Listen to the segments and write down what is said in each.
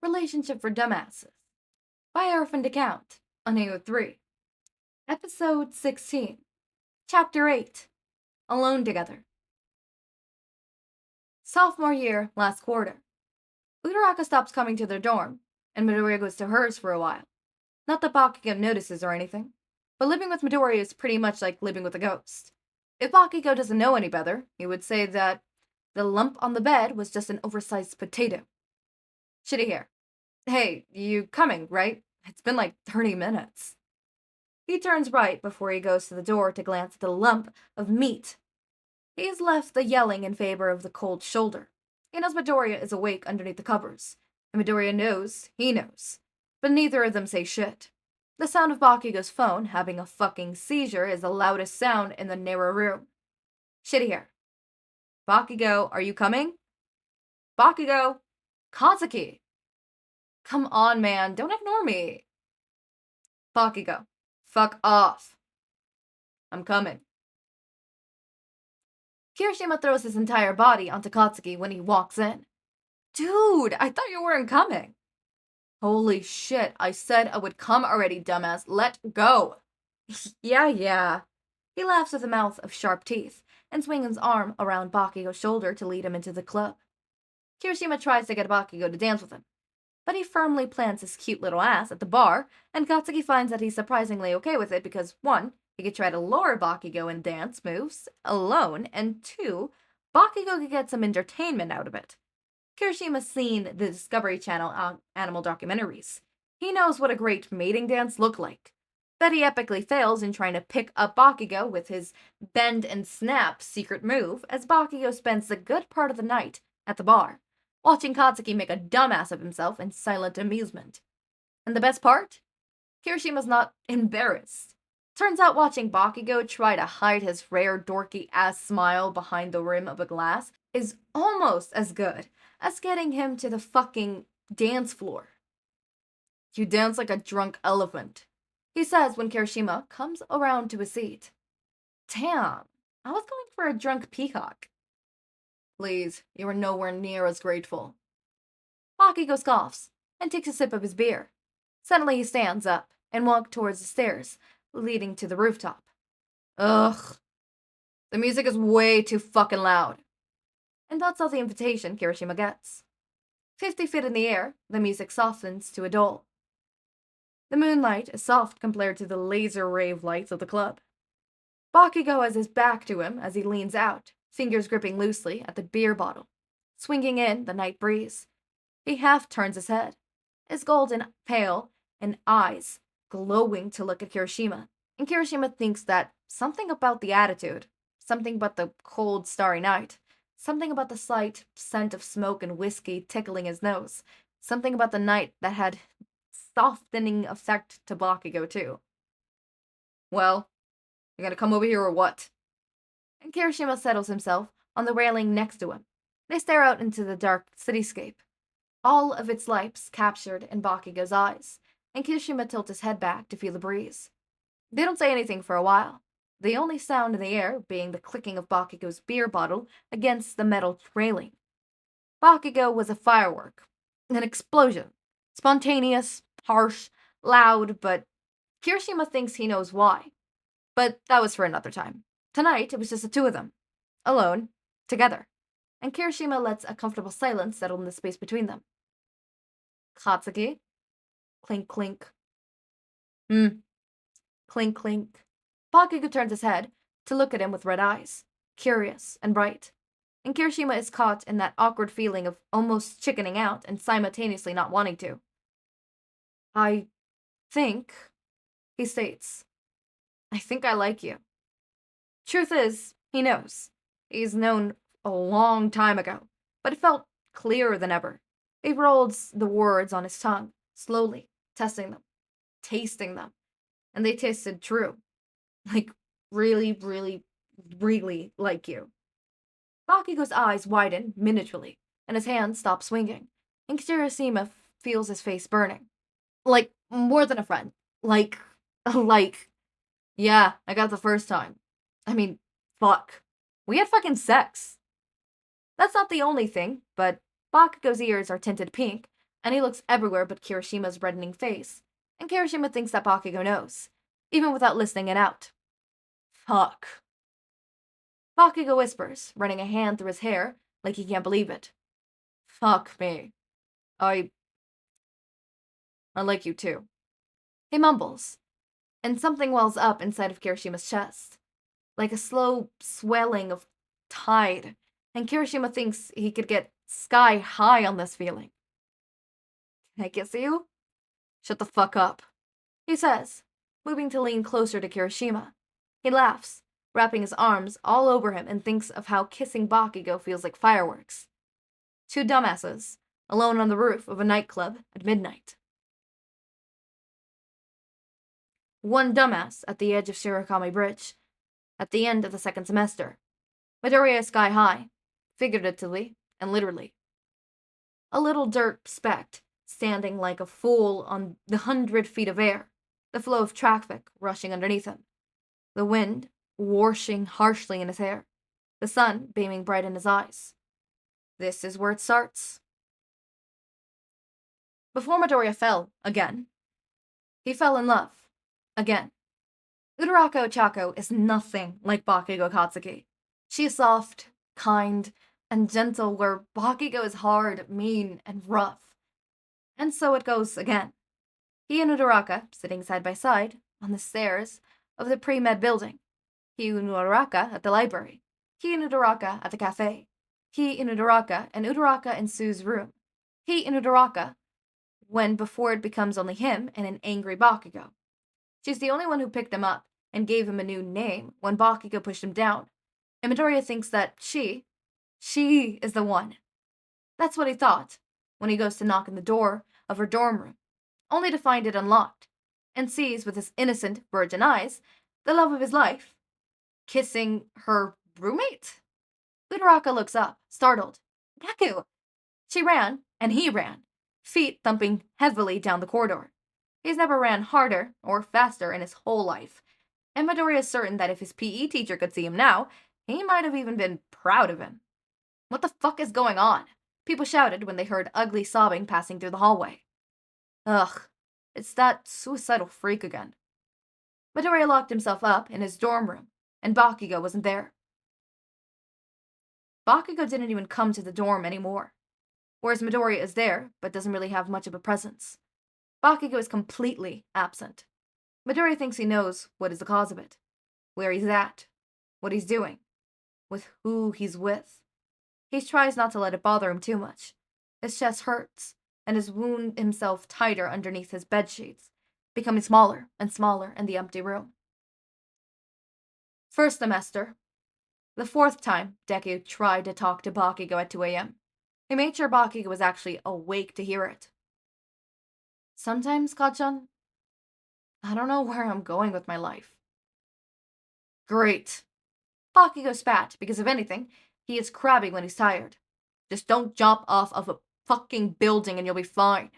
Relationship for Dumbasses by Orphaned Account on AO3. Episode 16. Chapter 8. Alone Together. Sophomore year, last quarter. Uraraka stops coming to their dorm, and Midoriya goes to hers for a while. Not that Bakugou notices or anything, but living with Midoriya is pretty much like living with a ghost. If Bakugou doesn't know any better, he would say that the lump on the bed was just an oversized potato. Shitty hair. Hey, you coming, right? It's been like 30 minutes. He turns right before he goes to the door to glance at the lump of meat. He has left the yelling in favor of the cold shoulder. He knows Midoriya is awake underneath the covers, and Midoriya knows he knows. But neither of them say shit. The sound of Bakugou's phone having a fucking seizure is the loudest sound in the narrow room. Shitty hair. Bakugou, are you coming? Bakugou! Katsuki! Come on, man, don't ignore me. Bakugou, fuck off. I'm coming. Kirishima throws his entire body onto Katsuki when he walks in. Dude, I thought you weren't coming. Holy shit, I said I would come already, dumbass. Let go. Yeah. He laughs with a mouth of sharp teeth and swings his arm around Bakugou's shoulder to lead him into the club. Kirishima tries to get Bakugou to dance with him, but he firmly plants his cute little ass at the bar, and Katsuki finds that he's surprisingly okay with it because, 1, he could try to lure Bakugou in dance moves alone, and 2, Bakugou could get some entertainment out of it. Kirishima's seen the Discovery Channel animal documentaries. He knows what a great mating dance looked like. But he epically fails in trying to pick up Bakugou with his bend and snap secret move, as Bakugou spends the good part of the night at the bar, watching Katsuki make a dumbass of himself in silent amusement. And the best part? Kirishima's not embarrassed. Turns out watching Bakugou try to hide his rare dorky-ass smile behind the rim of a glass is almost as good as getting him to the fucking dance floor. You dance like a drunk elephant, he says when Kirishima comes around to his seat. Damn, I was going for a drunk peacock. Please, you are nowhere near as grateful. Bakugou scoffs and takes a sip of his beer. Suddenly he stands up and walks towards the stairs leading to the rooftop. Ugh. The music is way too fucking loud. And that's all the invitation Kirishima gets. 50 feet in the air, the music softens to a dull. The moonlight is soft compared to the laser rave lights of the club. Bakugou has his back to him as he leans out, fingers gripping loosely at the beer bottle, swinging in the night breeze. He half turns his head, his golden pale and eyes glowing to look at Kirishima, and Kirishima thinks that something about the attitude, something about the cold, starry night, something about the slight scent of smoke and whiskey tickling his nose, something about the night that had softening effect to Bakugou too. Well, you gonna come over here or what? And Kirishima settles himself on the railing next to him. They stare out into the dark cityscape, all of its lights captured in Bakugou's eyes, and Kirishima tilts his head back to feel the breeze. They don't say anything for a while, the only sound in the air being the clicking of Bakugou's beer bottle against the metal railing. Bakugou was a firework, an explosion, spontaneous, harsh, loud, but Kirishima thinks he knows why. But that was for another time. Tonight, it was just the two of them, alone, together, and Kirishima lets a comfortable silence settle in the space between them. Katsuki? Clink, clink. Clink, clink. Bakugou turns his head to look at him with red eyes, curious and bright, and Kirishima is caught in that awkward feeling of almost chickening out and simultaneously not wanting to. I think, he states, I think I like you. Truth is, he knows. He's known a long time ago, but it felt clearer than ever. He rolls the words on his tongue, slowly, testing them, tasting them, and they tasted true. Like, really, really, really like you. Bakugou's eyes widen miniaturely, and his hand stops swinging, and Kirishima feels his face burning. Like, more than a friend. Like, yeah, I got it the first time. I mean, fuck. We had fucking sex. That's not the only thing, but Bakugou's ears are tinted pink, and he looks everywhere but Kirishima's reddening face, and Kirishima thinks that Bakugo knows, even without listening it out. Fuck. Bakugo whispers, running a hand through his hair like he can't believe it. Fuck me. I like you too. He mumbles, and something wells up inside of Kirishima's chest, like a slow swelling of tide, and Kirishima thinks he could get sky high on this feeling. Can I kiss you? Shut the fuck up, he says, moving to lean closer to Kirishima. He laughs, wrapping his arms all over him, and thinks of how kissing Bakugo feels like fireworks. Two dumbasses, alone on the roof of a nightclub at midnight. One dumbass at the edge of Shirakami Bridge, at the end of the second semester. Midoriya is sky high, figuratively and literally. A little dirt speck, standing like a fool on the 100 feet of air, the flow of traffic rushing underneath him, the wind whooshing harshly in his hair, the sun beaming bright in his eyes. This is where it starts. Before Midoriya fell again, he fell in love again. Uraraka Ochako is nothing like Bakugo Katsuki. She is soft, kind, and gentle, where Bakugo is hard, mean, and rough. And so it goes again. He and Uraraka, sitting side by side, on the stairs of the pre-med building. He and Uraraka at the library. He and Uraraka at the cafe. He and Uraraka in Sue's room. He and Uraraka, when before it becomes only him and an angry Bakugo. She's the only one who picked him up and gave him a new name when Bakugo pushed him down, and Midoriya thinks that she is the one. That's what he thought when he goes to knock on the door of her dorm room, only to find it unlocked, and sees with his innocent virgin eyes the love of his life, kissing her roommate. Uraraka looks up, startled. Baku! She ran, and he ran, feet thumping heavily down the corridor. He's never ran harder or faster in his whole life, and Midoriya is certain that if his PE teacher could see him now, he might have even been proud of him. What the fuck is going on? People shouted when they heard ugly sobbing passing through the hallway. Ugh, it's that suicidal freak again. Midoriya locked himself up in his dorm room, and Bakugo wasn't there. Bakugo didn't even come to the dorm anymore, whereas Midoriya is there, but doesn't really have much of a presence. Bakugo is completely absent. Midoriya thinks he knows what is the cause of it, where he's at, what he's doing, with who he's with. He tries not to let it bother him too much. His chest hurts, and his wound himself tighter underneath his bedsheets, becoming smaller and smaller in the empty room. First semester. The fourth time Deku tried to talk to Bakugo at 2 a.m. He made sure Bakugo was actually awake to hear it. Sometimes, Kachan, I don't know where I'm going with my life. Great. Bakugo spat, because if anything, he is crabby when he's tired. Just don't jump off of a fucking building and you'll be fine.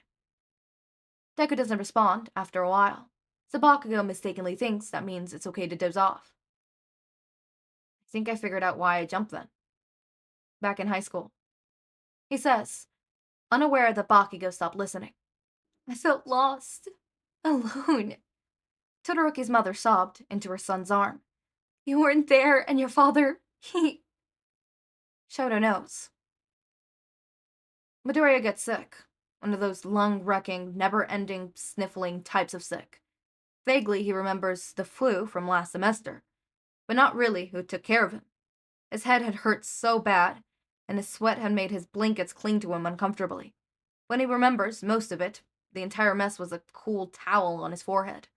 Deku doesn't respond after a while, so Bakugo mistakenly thinks that means it's okay to doze off. I think I figured out why I jumped then. Back in high school. He says, unaware that Bakugo stopped listening. I felt lost. Alone. Todoroki's mother sobbed into her son's arm. You weren't there, and your father, he... Shoto knows. Midoriya gets sick. One of those lung-wrecking, never-ending, sniffling types of sick. Vaguely, he remembers the flu from last semester, but not really who took care of him. His head had hurt so bad, and his sweat had made his blankets cling to him uncomfortably. When he remembers most of it, the entire mess was a cool towel on his forehead.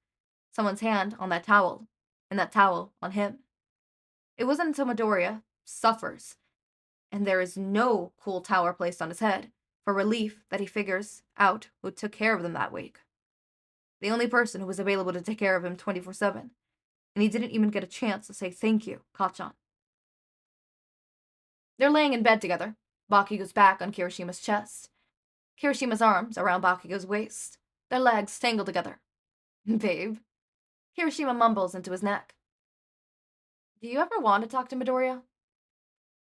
Someone's hand on that towel, and that towel on him. It wasn't until Midoriya suffers, and there is no cool towel placed on his head, for relief that he figures out who took care of them that week. The only person who was available to take care of him 24/7, and he didn't even get a chance to say thank you, Kachan. They're laying in bed together, Bakugo's back on Kirishima's chest. Kirishima's arms around Bakugo's waist, their legs tangled together. Babe. Kirishima mumbles into his neck. Do you ever want to talk to Midoriya?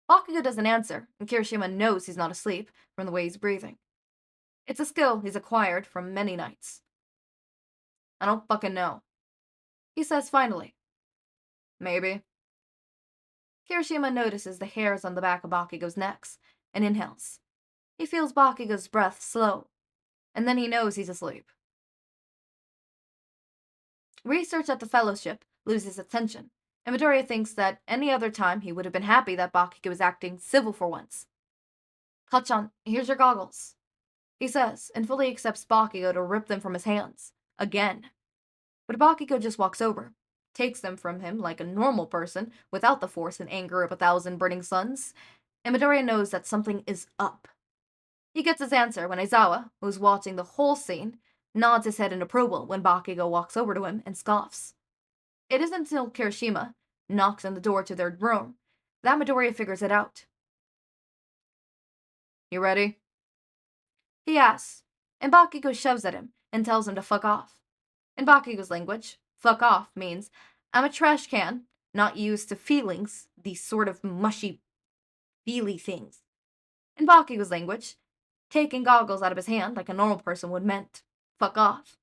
Bakugo doesn't answer, and Kirishima knows he's not asleep from the way he's breathing. It's a skill he's acquired from many nights. I don't fucking know. He says finally. Maybe. Kirishima notices the hairs on the back of Bakugo's neck and inhales. He feels Bakugo's breath slow, and then he knows he's asleep. Research at the Fellowship loses attention, and Midoriya thinks that any other time he would have been happy that Bakugo was acting civil for once. Kachan, here's your goggles, he says, and fully accepts Bakugo to rip them from his hands. Again. But Bakugo just walks over, takes them from him like a normal person without the force and anger of 1,000 burning suns, and Midoriya knows that something is up. He gets his answer when Aizawa, who's watching the whole scene, nods his head in approval when Bakugo walks over to him and scoffs. It isn't until Kirishima knocks on the door to their room that Midoriya figures it out. You ready? He asks, and Bakugo shoves at him and tells him to fuck off. In Bakugo's language, fuck off means, I'm a trash can, not used to feelings, these sort of mushy, feely things. In Bakugo's language, taking goggles out of his hand like a normal person would meant, fuck off.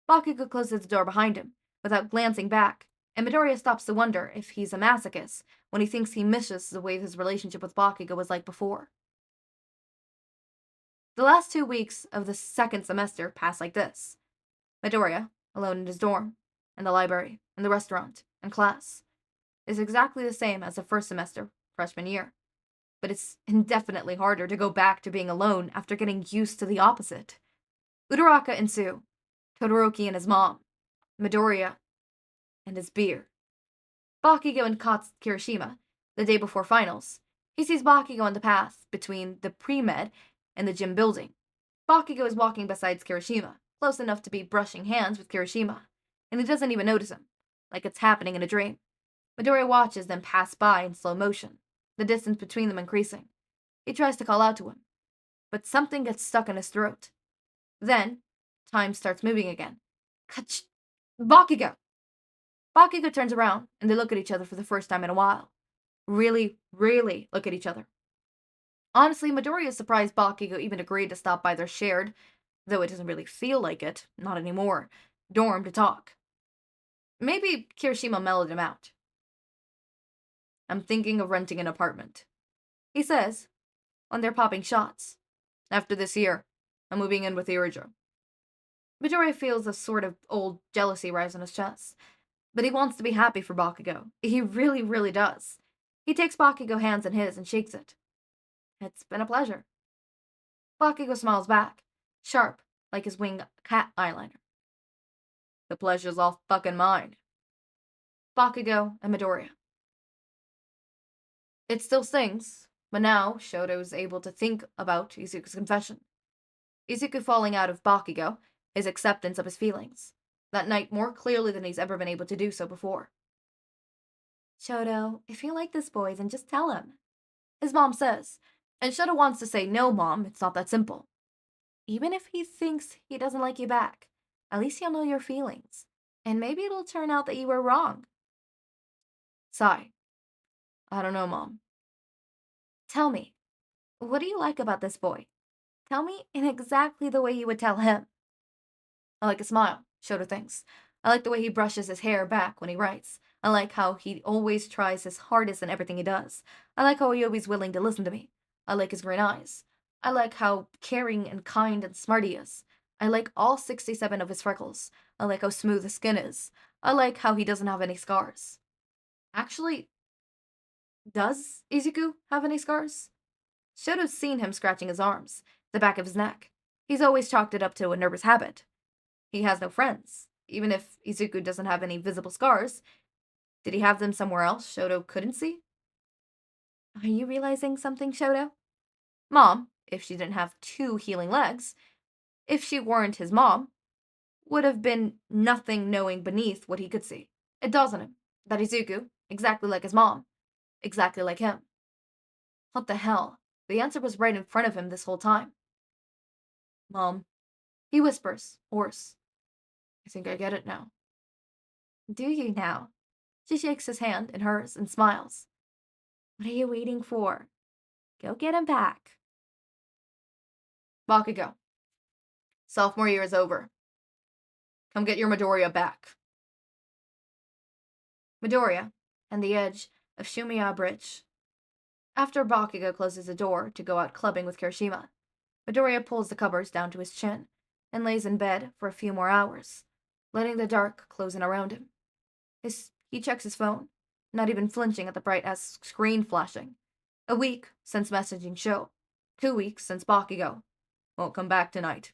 Bakugo closes the door behind him, without glancing back, and Midoriya stops to wonder if he's a masochist when he thinks he misses the way his relationship with Bakugo was like before. The last 2 weeks of the second semester pass like this. Midoriya, alone in his dorm, in the library, in the restaurant, and class, is exactly the same as the first semester, freshman year. But it's indefinitely harder to go back to being alone after getting used to the opposite. Uraraka and Sue, Todoroki and his mom, Midoriya and his beer. Bakugo and Kirishima, the day before finals. He sees Bakugo on the path between the pre-med and the gym building. Bakugo is walking beside Kirishima, close enough to be brushing hands with Kirishima, and he doesn't even notice him, like it's happening in a dream. Midoriya watches them pass by in slow motion, the distance between them increasing. He tries to call out to him, but something gets stuck in his throat. Then, time starts moving again. Kach! Bakugo! Bakugo turns around, and they look at each other for the first time in a while. Really, really look at each other. Honestly, Midoriya is surprised Bakugo even agreed to stop by their shared, though it doesn't really feel like it, not anymore, dorm to talk. Maybe Kirishima mellowed him out. I'm thinking of renting an apartment, he says, when they're popping shots. After this year, I'm moving in with Irija. Midoriya feels a sort of old jealousy rise in his chest, but he wants to be happy for Bakugo. He really, really does. He takes Bakugo's hands in his and shakes it. It's been a pleasure. Bakugo smiles back, sharp, like his winged cat eyeliner. The pleasure's all fucking mine. Bakugo and Midoriya. It still stings, but now Shoto's able to think about Izuku's confession. Izuku falling out of Bakugo, his acceptance of his feelings, that night more clearly than he's ever been able to do so before. Shoto, if you like this boy, then just tell him, his mom says, and Shoto wants to say, no, Mom, it's not that simple. Even if he thinks he doesn't like you back, at least he'll know your feelings, and maybe it'll turn out that you were wrong. Sigh. I don't know, Mom. Tell me, what do you like about this boy? Tell me in exactly the way you would tell him. I like a smile, Shoto thinks. I like the way he brushes his hair back when he writes. I like how he always tries his hardest in everything he does. I like how he always willing to listen to me. I like his green eyes. I like how caring and kind and smart he is. I like all 67 of his freckles. I like how smooth his skin is. I like how he doesn't have any scars. Actually, does Izuku have any scars? Shoto's seen him scratching his arms, the back of his neck. He's always chalked it up to a nervous habit. He has no friends. Even if Izuku doesn't have any visible scars, did he have them somewhere else Shoto couldn't see? Are you realizing something, Shoto? Mom, if she didn't have 2 healing legs, if she weren't his mom, would have been nothing knowing beneath what he could see. It dawns on him that Izuku, exactly like his mom, exactly like him. What the hell? The answer was right in front of him this whole time. Mom, he whispers, hoarse. I think I get it now. Do you now? She shakes his hand in hers and smiles. What are you waiting for? Go get him back. Bakugo. Sophomore year is over. Come get your Midoriya back. Midoriya, and the edge of Shumiya Bridge. After Bakugo closes the door to go out clubbing with Kirishima, Midoriya pulls the covers down to his chin and lays in bed for a few more hours, letting the dark close in around him. He checks his phone, not even flinching at the bright-ass screen flashing. A week since messaging show. 2 weeks since Bakugo. Won't come back tonight.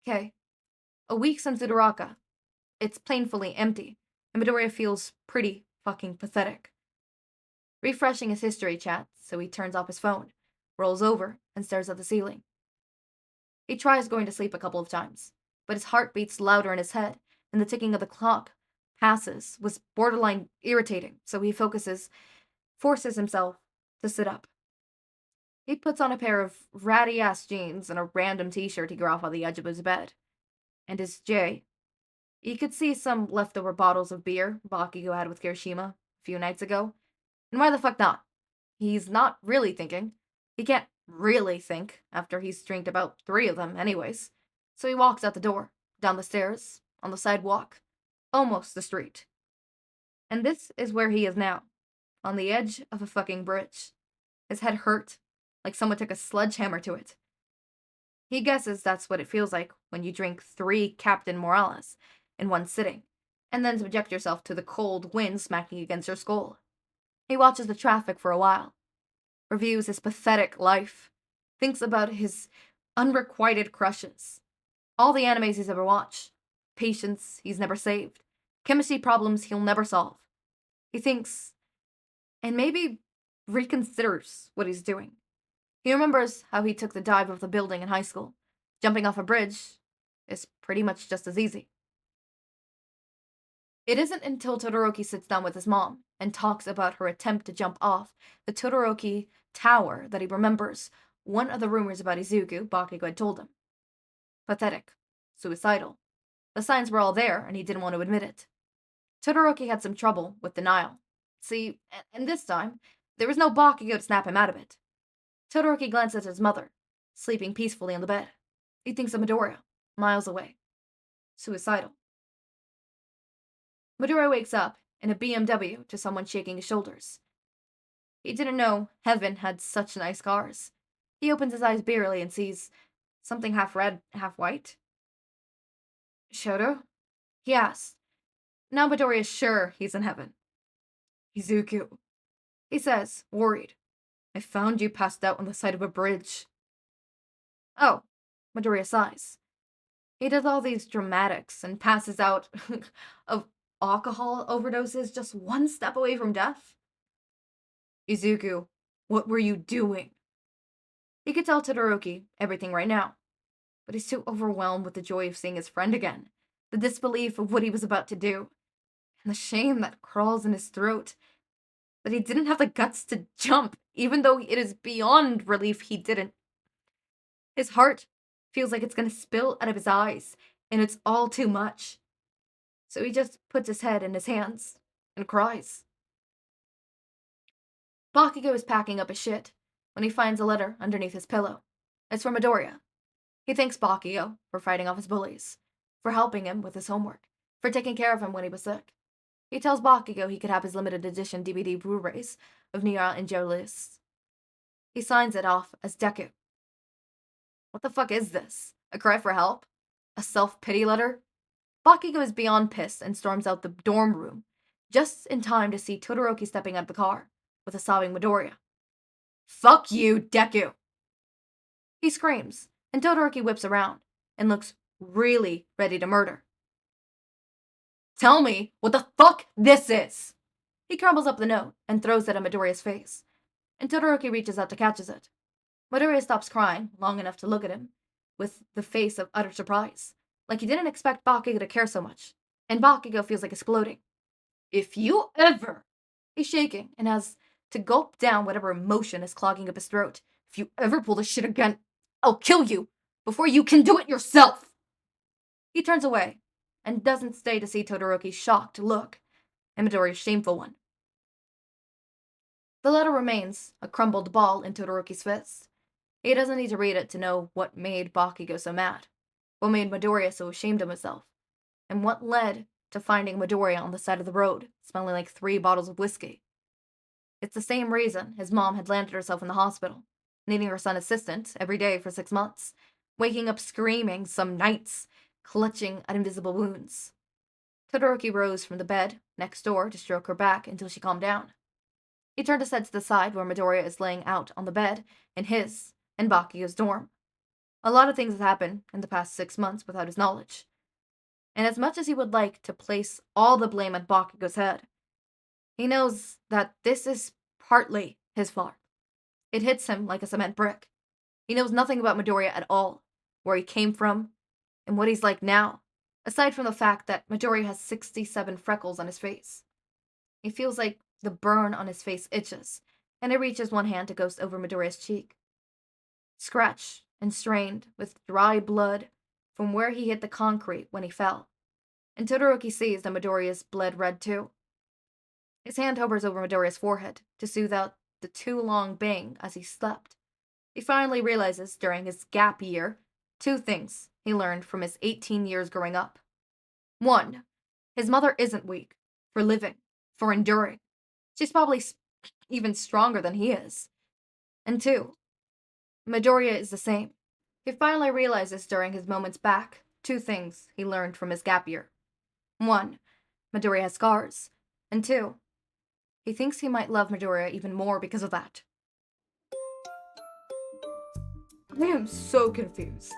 Okay. A week since Todoroki. It's painfully empty, and Midoriya feels pretty fucking pathetic. Refreshing his history chat, so he turns off his phone, rolls over, and stares at the ceiling. He tries going to sleep a couple of times, but his heart beats louder in his head, and the ticking of the clock was borderline irritating, so he forces himself to sit up. He puts on a pair of ratty-ass jeans and a random t-shirt he grew off on the edge of his bed. And his J. He could see some leftover bottles of beer Bakugo had with Kirishima a few nights ago. And why the fuck not? He's not really thinking. He can't really think after he's drank about 3 of them anyways. So he walks out the door, down the stairs, on the sidewalk, almost the street. And this is where he is now, on the edge of a fucking bridge. His head hurt, like someone took a sledgehammer to it. He guesses that's what it feels like when you drink 3 Captain Morales in one sitting, and then subject yourself to the cold wind smacking against your skull. He watches the traffic for a while, reviews his pathetic life, thinks about his unrequited crushes, all the animes he's ever watched, patients he's never saved, chemistry problems he'll never solve. He thinks, and maybe reconsiders what he's doing. He remembers how he took the dive of the building in high school. Jumping off a bridge is pretty much just as easy. It isn't until Todoroki sits down with his mom and talks about her attempt to jump off the Todoroki tower that he remembers one of the rumors about Izuku Bakugo had told him. Pathetic. Suicidal. The signs were all there, and he didn't want to admit it. Todoroki had some trouble with denial. See, and this time, there was no Bakugo to snap him out of it. Todoroki glances at his mother, sleeping peacefully on the bed. He thinks of Midoriya, miles away. Suicidal. Midoriya wakes up in a BMW to someone shaking his shoulders. He didn't know heaven had such nice cars. He opens his eyes barely and sees something half red, half white. Shoto? He asks. Now Midoriya is sure he's in heaven. Izuku, he says, worried. I found you passed out on the side of a bridge. Oh, Midoriya sighs. He does all these dramatics and passes out of alcohol overdoses just one step away from death. Izuku, what were you doing? He could tell Todoroki everything right now, but he's too overwhelmed with the joy of seeing his friend again, the disbelief of what he was about to do, and the shame that crawls in his throat that he didn't have the guts to jump, even though it is beyond relief he didn't. His heart feels like it's going to spill out of his eyes, and it's all too much. So he just puts his head in his hands and cries. Bakugo is packing up his shit when he finds a letter underneath his pillow. It's from Midoriya. He thanks Bakugo for fighting off his bullies, for helping him with his homework, for taking care of him when he was sick. He tells Bakugo he could have his limited edition DVD Blu-rays of Nia and Jolis. He signs it off as Deku. What the fuck is this? A cry for help? A self-pity letter? Bakugo is beyond pissed and storms out the dorm room, just in time to see Todoroki stepping out of the car, with a sobbing Midoriya. Fuck you, Deku! He screams, and Todoroki whips around, and looks really ready to murder. Tell me what the fuck this is! He crumbles up the note and throws it at Midoriya's face, and Todoroki reaches out to catch it. Midoriya stops crying long enough to look at him, with the face of utter surprise, like he didn't expect Bakugo to care so much, and Bakugo feels like exploding. If you ever... He's shaking and has to gulp down whatever emotion is clogging up his throat. If you ever pull this shit again, I'll kill you before you can do it yourself! He turns away, and doesn't stay to see Todoroki's shocked look, and Midoriya's shameful one. The letter remains a crumbled ball in Todoroki's fist. He doesn't need to read it to know what made Bakugo so mad. what made Midoriya so ashamed of himself, and what led to finding Midoriya on the side of the road, smelling like 3 bottles of whiskey. It's the same reason his mom had landed herself in the hospital, needing her son assistance every day for 6 months, waking up screaming some nights, clutching at invisible wounds. Todoroki rose from the bed next door to stroke her back until she calmed down. He turned his head to the side where Midoriya is laying out on the bed in his and Bakugou's dorm. A lot of things have happened in the past 6 months without his knowledge. And as much as he would like to place all the blame at Bakugou's head, he knows that this is partly his fault. It hits him like a cement brick. He knows nothing about Midoriya at all, where he came from, and what he's like now, aside from the fact that Midoriya has 67 freckles on his face. He feels like the burn on his face itches, and he reaches one hand to ghost over Midoriya's cheek. Scratched and strained with dry blood from where he hit the concrete when he fell, and Todoroki sees that Midoriya's bled red too. His hand hovers over Midoriya's forehead to soothe out the too long bang as he slept. He finally realizes during his gap year 2 things he learned from his 18 years growing up. 1. His mother isn't weak for living, for enduring. She's probably even stronger than he is. And 2. Midoriya is the same. He finally realizes during his moments back 2 things he learned from his gap year. 1. Midoriya has scars. And 2. He thinks he might love Midoriya even more because of that. I am so confused.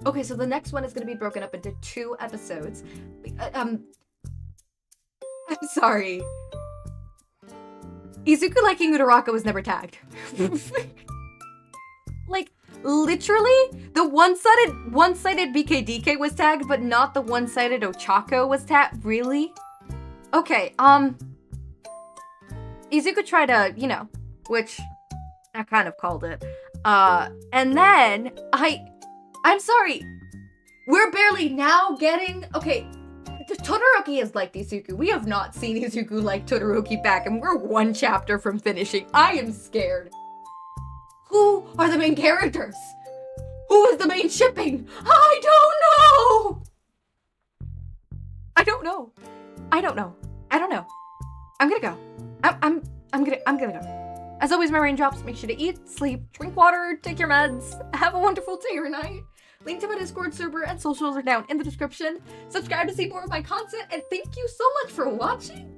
Okay, so the next one is going to be broken up into 2 episodes. I'm sorry. Izuku liking Uraraka was never tagged. Like, literally, the one-sided BKDK was tagged, but not the one-sided Ochako was tagged. Really? Okay, Izuku tried to, which I kind of called it. And then I'm sorry. We're barely now getting, okay, Todoroki is like Izuku. We have not seen Izuku like Todoroki back, and we're 1 chapter from finishing. I am scared. Who are the main characters? Who is the main shipping? I don't know. I don't know. I'm gonna go. I'm gonna go. As always, my raindrops, make sure to eat, sleep, drink water, take your meds, have a wonderful day or night. Link to my Discord server and socials are down in the description. Subscribe to see more of my content, and thank you so much for watching.